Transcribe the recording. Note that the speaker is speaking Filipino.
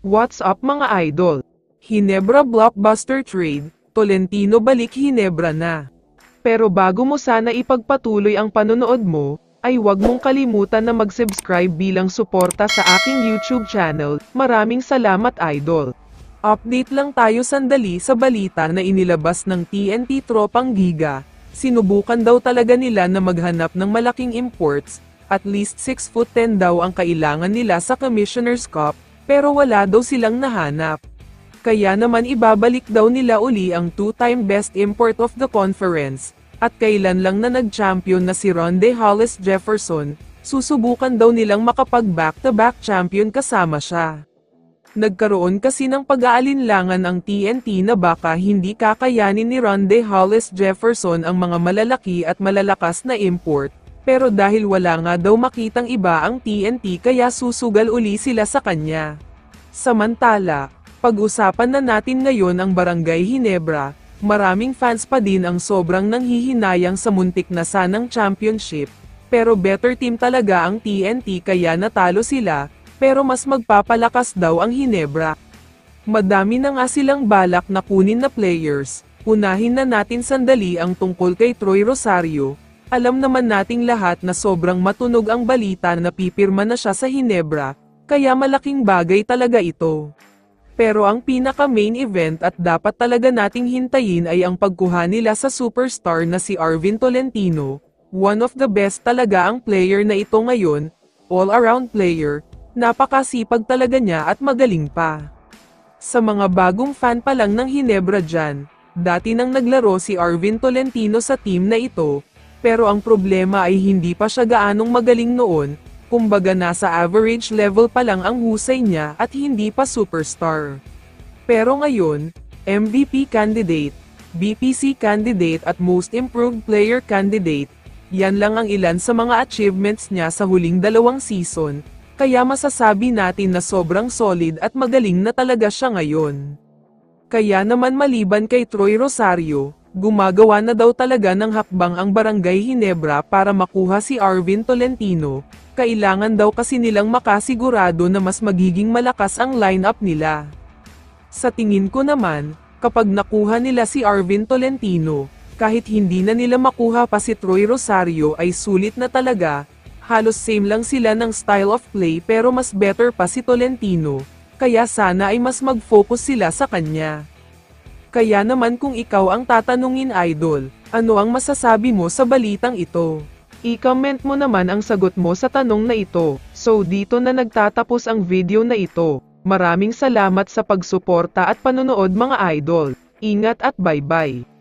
What's up mga idol? Hinebra blockbuster trade, Tolentino balik Hinebra na. Pero bago mo sana ipagpatuloy ang panonood mo, ay huwag mong kalimutan na mag-subscribe bilang suporta sa aking YouTube channel. Maraming salamat idol. Update lang tayo sandali sa balita na inilabas ng TNT Tropang Giga. Sinubukan daw talaga nila na maghanap ng malaking imports, at least 6'10" daw ang kailangan nila sa Commissioner's Cup, pero wala daw silang nahanap. Kaya naman ibabalik daw nila uli ang two-time best import of the conference, at kailan lang na nag-champion na si Rondae Hollis Jefferson, susubukan daw nilang makapag back-to-back champion kasama siya. Nagkaroon kasi ng pag-aalinlangan ang TNT na baka hindi kakayanin ni Rondae Hollis Jefferson ang mga malalaki at malalakas na import, pero dahil wala nga daw makitang iba ang TNT kaya susugal uli sila sa kanya. Samantala, pag-usapan na natin ngayon ang Barangay Hinebra. Maraming fans pa din ang sobrang nanghihinayang sa muntik na sanang championship, pero better team talaga ang TNT kaya natalo sila, pero mas magpapalakas daw ang Hinebra. Madami na nga silang balak na kunin na players. Unahin na natin sandali ang tungkol kay Troy Rosario. Alam naman nating lahat na sobrang matunog ang balita na pipirma na siya sa Hinebra, kaya malaking bagay talaga ito. Pero ang pinaka-main event at dapat talaga nating hintayin ay ang pagkuha nila sa superstar na si Arvin Tolentino. One of the best talaga ang player na ito ngayon, all-around player, napakasipag talaga niya at magaling pa. Sa mga bagong fan pa lang ng Hinebra dyan, dati nang naglaro si Arvin Tolentino sa team na ito, pero ang problema ay hindi pa siya gaanong magaling noon, kumbaga nasa average level pa lang ang husay niya at hindi pa superstar. Pero ngayon, MVP candidate, BPC candidate at Most Improved Player candidate, yan lang ang ilan sa mga achievements niya sa huling 2 season, kaya masasabi natin na sobrang solid at magaling na talaga siya ngayon. Kaya naman maliban kay Troy Rosario, gumagawa na daw talaga ng hakbang ang Barangay Hinebra para makuha si Arvin Tolentino. Kailangan daw kasi nilang makasigurado na mas magiging malakas ang lineup nila. Sa tingin ko naman, kapag nakuha nila si Arvin Tolentino, kahit hindi na nila makuha pa si Troy Rosario ay sulit na talaga. Halos same lang sila ng style of play pero mas better pa si Tolentino, kaya sana ay mas mag-focus sila sa kanya. Kaya naman kung ikaw ang tatanungin idol, ano ang masasabi mo sa balitang ito? I-comment mo naman ang sagot mo sa tanong na ito. So dito na nagtatapos ang video na ito. Maraming salamat sa pagsuporta at panonood mga idol. Ingat at bye-bye.